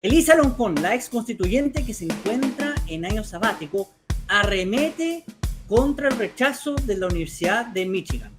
Elisa Loncón, la ex constituyente que se encuentra en año sabático, arremete contra el rechazo de la Universidad de Michigan.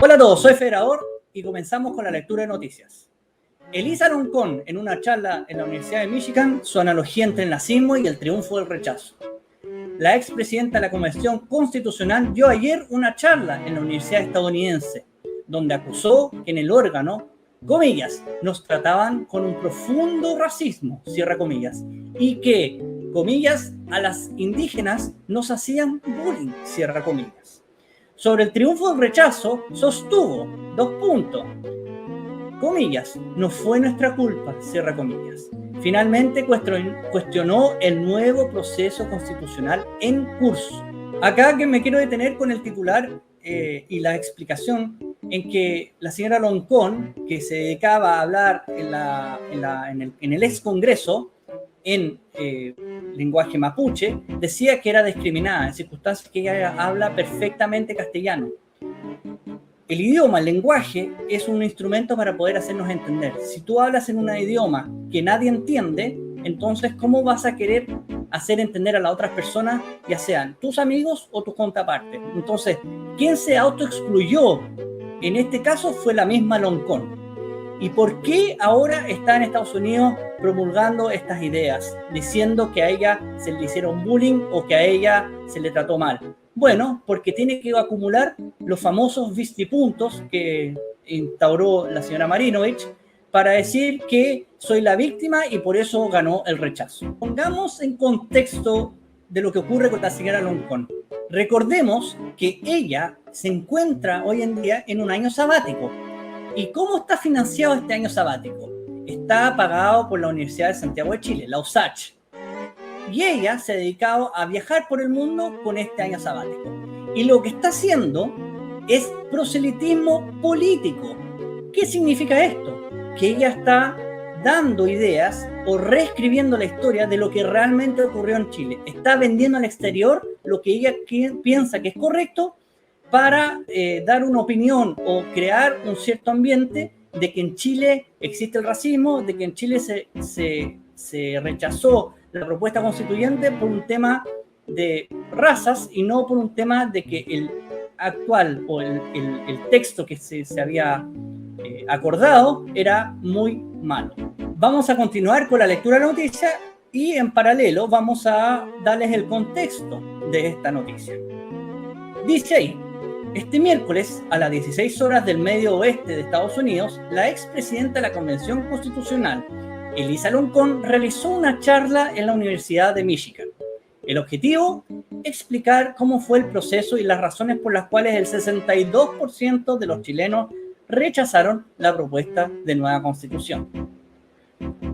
Hola a todos, soy Federador y comenzamos con la lectura de noticias. Elisa Loncón, en una charla en la Universidad de Michigan, su analogía entre el nazismo y el triunfo del rechazo. La expresidenta de la Convención Constitucional dio ayer una charla en la Universidad estadounidense, donde acusó que en el órgano, comillas, nos trataban con un profundo racismo, cierra comillas, y que, comillas, a las indígenas nos hacían bullying, cierra comillas. Sobre el triunfo del rechazo, sostuvo, comillas, no fue nuestra culpa, cierra comillas. Finalmente cuestionó el nuevo proceso constitucional en curso. Acá que me quiero detener con el titular y la explicación en que la señora Loncón, que se dedicaba a hablar en el ex Congreso en lenguaje mapuche, decía que era discriminada en circunstancias que ella habla perfectamente castellano. El idioma, el lenguaje, es un instrumento para poder hacernos entender. Si tú hablas en un idioma que nadie entiende, entonces, ¿cómo vas a querer hacer entender a las otras personas, ya sean tus amigos o tus contrapartes? Entonces, quien se autoexcluyó en este caso fue la misma Loncón. ¿Y por qué ahora está en Estados Unidos promulgando estas ideas, diciendo que a ella se le hicieron bullying o que a ella se le trató mal? Bueno, porque tiene que acumular los famosos vistipuntos que instauró la señora Marinovich para decir que soy la víctima y por eso ganó el rechazo. Pongamos en contexto de lo que ocurre con la señora Loncón. Recordemos que ella se encuentra hoy en día en un año sabático. ¿Y cómo está financiado este año sabático? Está pagado por la Universidad de Santiago de Chile, la USACH. Y ella se ha dedicado a viajar por el mundo con este año sabático. Y lo que está haciendo es proselitismo político. ¿Qué significa esto? Que ella está dando ideas o reescribiendo la historia de lo que realmente ocurrió en Chile. Está vendiendo al exterior lo que ella piensa que es correcto para dar una opinión o crear un cierto ambiente de que en Chile existe el racismo, de que en Chile se rechazó la propuesta constituyente por un tema de razas y no por un tema de que el actual o el texto que se había acordado era muy malo. Vamos a continuar con la lectura de la noticia y en paralelo vamos a darles el contexto de esta noticia. Dice ahí: este miércoles, a las 16 horas del medio oeste de Estados Unidos, la expresidenta de la Convención Constitucional, Elisa Loncón, realizó una charla en la Universidad de Michigan. El objetivo, explicar cómo fue el proceso y las razones por las cuales el 62% de los chilenos rechazaron la propuesta de nueva constitución.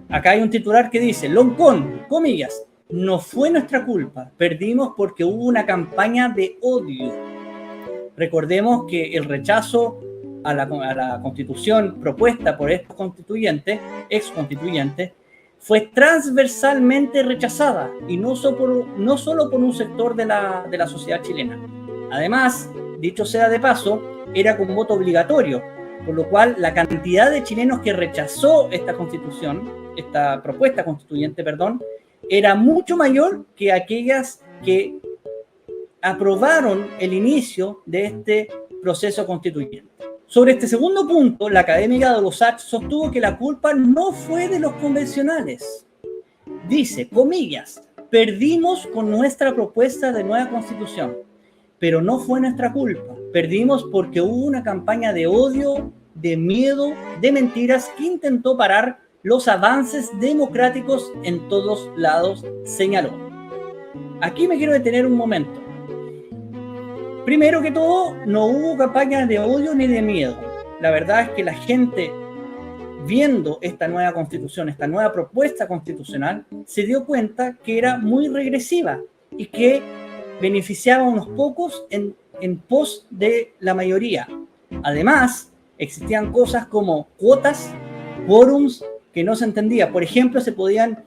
Acá hay un titular que dice: Loncón, comillas, no fue nuestra culpa, perdimos porque hubo una campaña de odio. Recordemos que el rechazo a la constitución propuesta por estos constituyentes, ex constituyentes, fue transversalmente rechazada y no solo por un sector de la sociedad chilena. Además, dicho sea de paso, era con voto obligatorio, por lo cual la cantidad de chilenos que rechazó esta propuesta constituyente, era mucho mayor que aquellas que aprobaron el inicio de este proceso constituyente. Sobre este segundo punto, la académica de los USACH sostuvo que la culpa no fue de los convencionales. Dice, comillas, perdimos con nuestra propuesta de nueva constitución, pero no fue nuestra culpa. Perdimos porque hubo una campaña de odio, de miedo, de mentiras que intentó parar los avances democráticos en todos lados, señaló. Aquí me quiero detener un momento. Primero que todo, no hubo campañas de odio ni de miedo. La verdad es que la gente, viendo esta nueva constitución, esta nueva propuesta constitucional, se dio cuenta que era muy regresiva y que beneficiaba a unos pocos en pos de la mayoría. Además, existían cosas como cuotas, quórums que no se entendía. Por ejemplo, se podían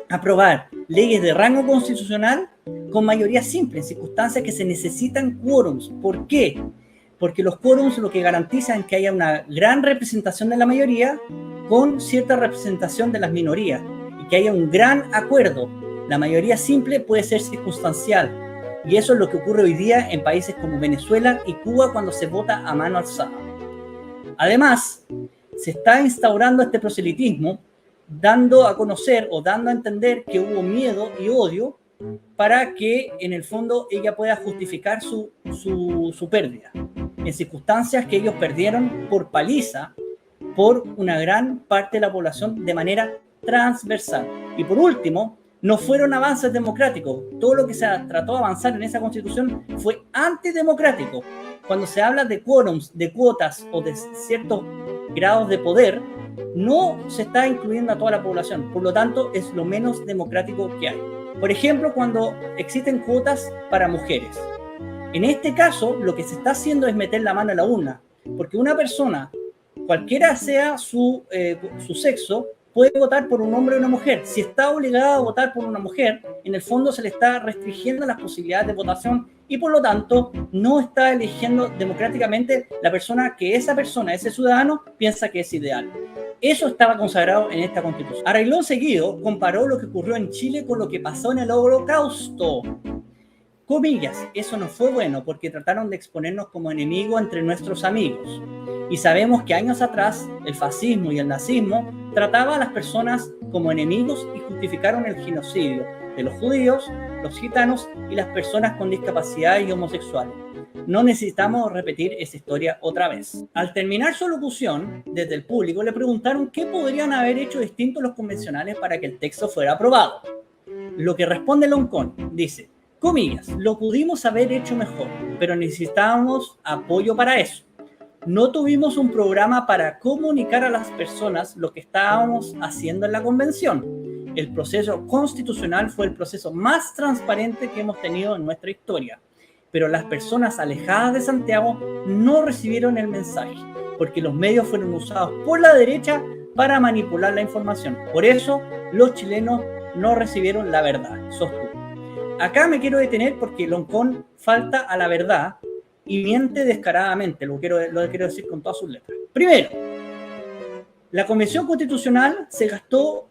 aprobar leyes de rango constitucional con mayoría simple, en circunstancias que se necesitan quórums. ¿Por qué? Porque los quórums lo que garantizan es que haya una gran representación de la mayoría con cierta representación de las minorías y que haya un gran acuerdo. La mayoría simple puede ser circunstancial y eso es lo que ocurre hoy día en países como Venezuela y Cuba cuando se vota a mano alzada. Además, se está instaurando este proselitismo dando a conocer o dando a entender que hubo miedo y odio para que en el fondo ella pueda justificar su pérdida en circunstancias que ellos perdieron por paliza por una gran parte de la población de manera transversal. Y por último, no fueron avances democráticos. Todo lo que se trató de avanzar en esa constitución fue antidemocrático. Cuando se habla de quórums, de cuotas o de ciertos grados de poder, no se está incluyendo a toda la población. Por lo tanto, es lo menos democrático que hay. Por ejemplo, cuando existen cuotas para mujeres. En este caso, lo que se está haciendo es meter la mano en la urna, porque una persona, cualquiera sea su sexo, puede votar por un hombre o una mujer. Si está obligada a votar por una mujer, en el fondo se le está restringiendo las posibilidades de votación y por lo tanto no está eligiendo democráticamente la persona que ese ciudadano, piensa que es ideal. Eso estaba consagrado en esta Constitución. A renglón seguido, comparó lo que ocurrió en Chile con lo que pasó en el Holocausto. Comillas, eso no fue bueno porque trataron de exponernos como enemigos entre nuestros amigos. Y sabemos que años atrás el fascismo y el nazismo trataban a las personas como enemigos y justificaron el genocidio de los judíos, los gitanos y las personas con discapacidad y homosexuales. No necesitamos repetir esa historia otra vez. Al terminar su locución, desde el público le preguntaron qué podrían haber hecho distintos los convencionales para que el texto fuera aprobado. Lo que responde Loncón, dice, comillas, lo pudimos haber hecho mejor, pero necesitábamos apoyo para eso. No tuvimos un programa para comunicar a las personas lo que estábamos haciendo en la convención. El proceso constitucional fue el proceso más transparente que hemos tenido en nuestra historia. Pero las personas alejadas de Santiago no recibieron el mensaje, porque los medios fueron usados por la derecha para manipular la información. Por eso, los chilenos no recibieron la verdad, sostuvo. Acá me quiero detener porque Loncón falta a la verdad y miente descaradamente, lo quiero decir con todas sus letras. Primero, la Convención Constitucional se gastó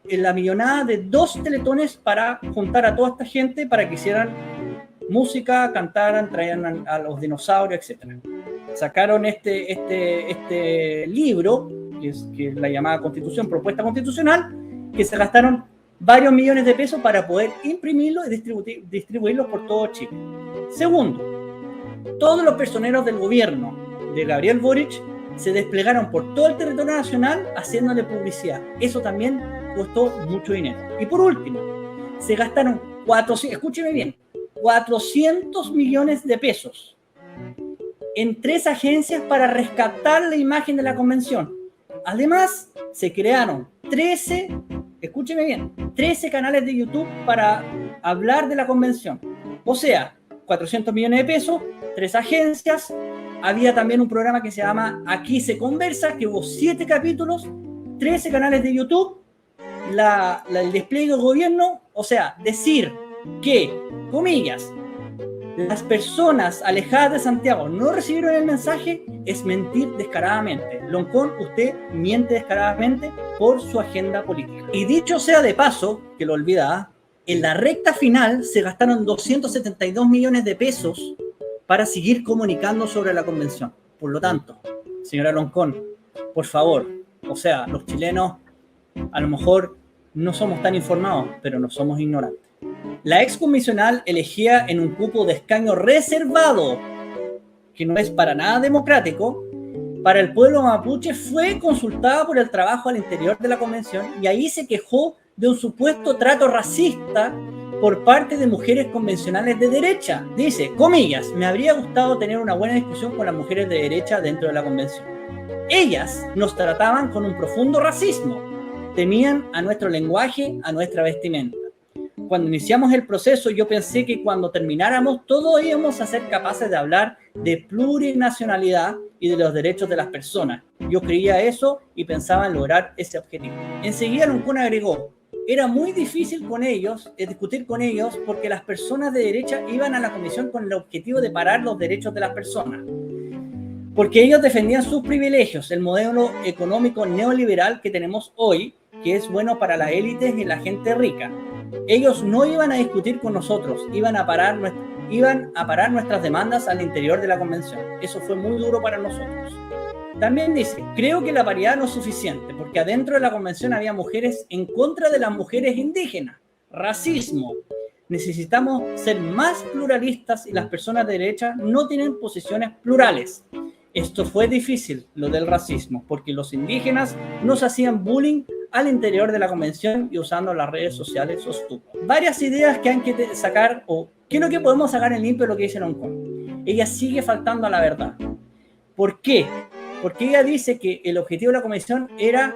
en la millonada de 2 teletones para juntar a toda esta gente para que hicieran música, cantaran, traían a los dinosaurios, etc. Sacaron este libro, que es la llamada Constitución, Propuesta Constitucional, que se gastaron varios millones de pesos para poder imprimirlo y distribuirlo por todo Chile. Segundo, todos los personeros del gobierno de Gabriel Boric se desplegaron por todo el territorio nacional haciéndole publicidad. Eso también costó mucho dinero. Y por último, se gastaron 400 millones de pesos en 3 agencias para rescatar la imagen de la convención. Además, se crearon 13 canales de YouTube para hablar de la convención. O sea, 400 millones de pesos, 3 agencias. Había también un programa que se llama Aquí se conversa, que hubo 7 capítulos, 13 canales de YouTube, el despliegue del gobierno. O sea, decir que, comillas, las personas alejadas de Santiago no recibieron el mensaje es mentir descaradamente. Loncón, usted miente descaradamente por su agenda política. Y dicho sea de paso, que lo olvidaba, en la recta final se gastaron 272 millones de pesos para seguir comunicando sobre la convención. Por lo tanto, señora Loncón, por favor, o sea, los chilenos a lo mejor no somos tan informados, pero no somos ignorantes. La excomisional elegía en un cupo de escaño reservado, que no es para nada democrático, para el pueblo mapuche, fue consultada por el trabajo al interior de la convención y ahí se quejó de un supuesto trato racista por parte de mujeres convencionales de derecha. Dice, comillas, me habría gustado tener una buena discusión con las mujeres de derecha dentro de la convención. Ellas nos trataban con un profundo racismo, temían a nuestro lenguaje, a nuestra vestimenta. cuando iniciamos el proceso, yo pensé que cuando termináramos, todos íbamos a ser capaces de hablar de plurinacionalidad y de los derechos de las personas. Yo creía eso y pensaba en lograr ese objetivo. Enseguida Loncón agregó, era muy difícil con ellos, discutir con ellos, porque las personas de derecha iban a la comisión con el objetivo de parar los derechos de las personas. Porque ellos defendían sus privilegios, el modelo económico neoliberal que tenemos hoy, que es bueno para las élites y la gente rica. Ellos no iban a discutir con nosotros, iban a parar nuestras demandas al interior de la convención. Eso fue muy duro para nosotros. También dice, creo que la paridad no es suficiente, porque adentro de la convención había mujeres en contra de las mujeres indígenas, racismo. Necesitamos ser más pluralistas y las personas de derecha no tienen posiciones plurales. Esto fue difícil, lo del racismo, porque los indígenas nos hacían bullying al interior de la convención y usando las redes sociales sostuvo. Varias ideas que hay que sacar, o ¿qué es lo que podemos sacar en limpio de lo que dice Loncón? Ella sigue faltando a la verdad. ¿Por qué? Porque ella dice que el objetivo de la convención era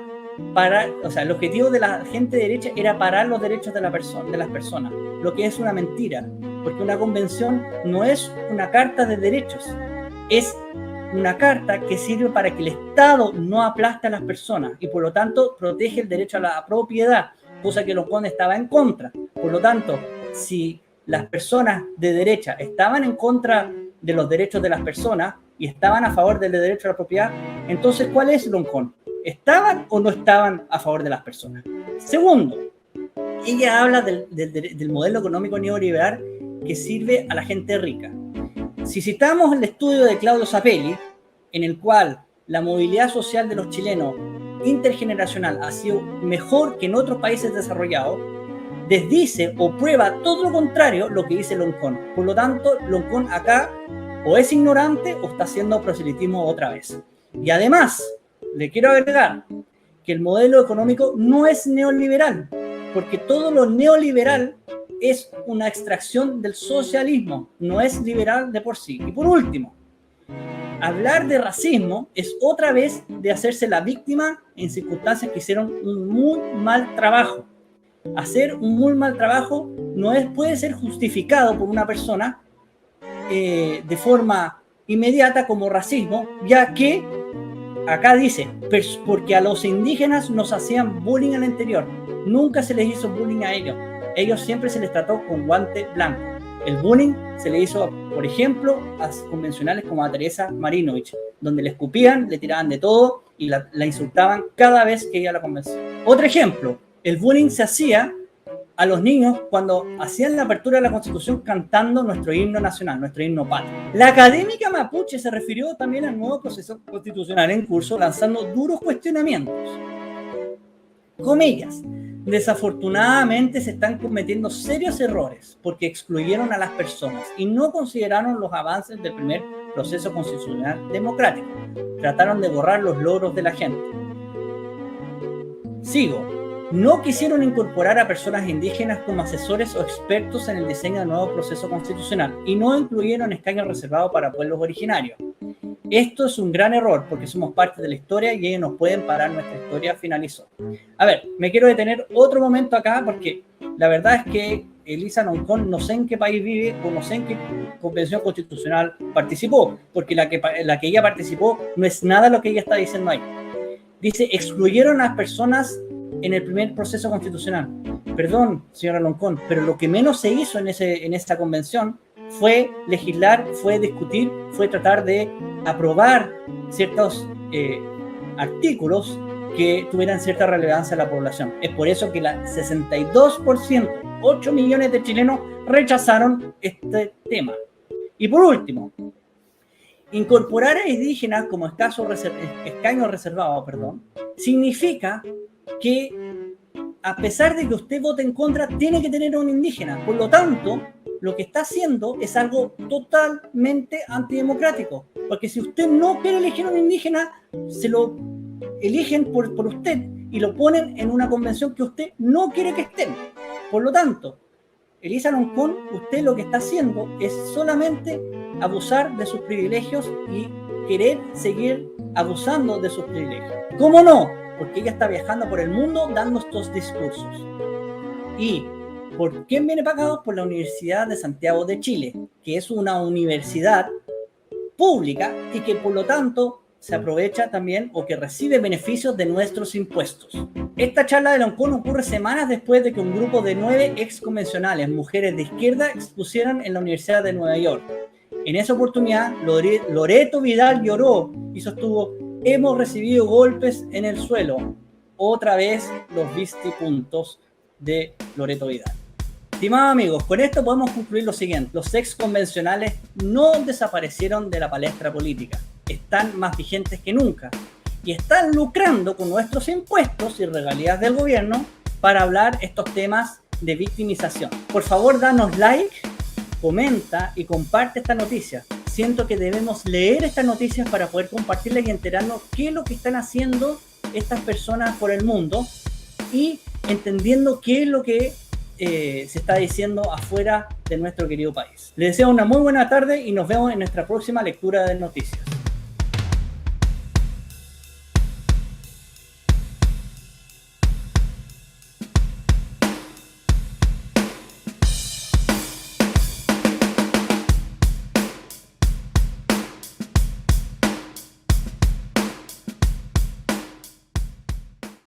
parar, o sea, el objetivo de la gente de derecha era parar los derechos de las personas, lo que es una mentira, porque una convención no es una carta de derechos, es una carta que sirve para que el Estado no aplaste a las personas y por lo tanto protege el derecho a la propiedad, cosa que Loncón estaba en contra. Por lo tanto, si las personas de derecha estaban en contra de los derechos de las personas y estaban a favor del derecho a la propiedad, entonces ¿cuál es Loncón? ¿Estaban o no estaban a favor de las personas? Segundo, ella habla del modelo económico neoliberal que sirve a la gente rica. Si citamos el estudio de Claudio Sapelli, en el cual la movilidad social de los chilenos intergeneracional ha sido mejor que en otros países desarrollados, desdice o prueba todo lo contrario lo que dice Loncón. Por lo tanto, Loncón acá o es ignorante o está haciendo proselitismo otra vez. Y además, le quiero agregar que el modelo económico no es neoliberal, porque todo lo neoliberal es una extracción del socialismo, no es liberal de por sí. Y por último, hablar de racismo es otra vez de hacerse la víctima en circunstancias que hicieron un muy mal trabajo. Hacer un muy mal trabajo puede ser justificado por una persona de forma inmediata como racismo, ya que acá dice, porque a los indígenas nos hacían bullying al interior, nunca se les hizo bullying a ellos siempre se les trató con guante blanco. El bullying se le hizo, por ejemplo, a convencionales como a Teresa Marinovich, donde le escupían, le tiraban de todo y la insultaban cada vez que iba a la convención. Otro ejemplo, el bullying se hacía a los niños cuando hacían la apertura de la Constitución cantando nuestro himno nacional, nuestro himno patrio. La académica mapuche se refirió también al nuevo proceso constitucional en curso, lanzando duros cuestionamientos. Comillas, desafortunadamente se están cometiendo serios errores porque excluyeron a las personas y no consideraron los avances del primer proceso constitucional democrático. Trataron de borrar los logros de la gente. Sigo. No quisieron incorporar a personas indígenas como asesores o expertos en el diseño del nuevo proceso constitucional y no incluyeron escaños reservados para pueblos originarios. Esto es un gran error porque somos parte de la historia y ellos nos pueden parar, nuestra historia finalizó. A ver, me quiero detener otro momento acá porque la verdad es que Elisa Loncón no sé en qué país vive o no sé en qué convención constitucional participó, porque la que ella participó no es nada lo que ella está diciendo ahí. Dice, excluyeron a las personas en el primer proceso constitucional. Perdón, señora Loncón, pero lo que menos se hizo en esta convención fue legislar, fue discutir, fue tratar de aprobar ciertos artículos que tuvieran cierta relevancia a la población. Es por eso que el 62%, 8 millones de chilenos rechazaron este tema. Y por último, incorporar a indígenas como escaños reservados, significa que a pesar de que usted vote en contra, tiene que tener un indígena. Por lo tanto, lo que está haciendo es algo totalmente antidemocrático. Porque si usted no quiere elegir un indígena, se lo eligen por usted y lo ponen en una convención que usted no quiere que estén. Por lo tanto, Elisa Loncón, usted lo que está haciendo es solamente abusar de sus privilegios y querer seguir abusando de sus privilegios. ¿Cómo no? Porque ella está viajando por el mundo dando estos discursos. Y ¿Por quién viene pagado? Por la Universidad de Santiago de Chile, que es una universidad pública y que por lo tanto se aprovecha también o que recibe beneficios de nuestros impuestos. Esta charla de la UNCON ocurre semanas después de que un grupo de 9 exconvencionales, mujeres de izquierda, expusieran en la Universidad de Nueva York. En esa oportunidad, Loreto Vidal lloró y sostuvo: hemos recibido golpes en el suelo. Otra vez los vistipuntos de Loreto Vidal. Estimados amigos, con esto podemos concluir lo siguiente. Los exconvencionales no desaparecieron de la palestra política. Están más vigentes que nunca y están lucrando con nuestros impuestos y regalías del gobierno para hablar estos temas de victimización. Por favor, danos like, comenta y comparte esta noticia. Siento que debemos leer estas noticias para poder compartirlas y enterarnos qué es lo que están haciendo estas personas por el mundo y entendiendo qué es lo que se está diciendo afuera de nuestro querido país. Les deseo una muy buena tarde y nos vemos en nuestra próxima lectura de noticias.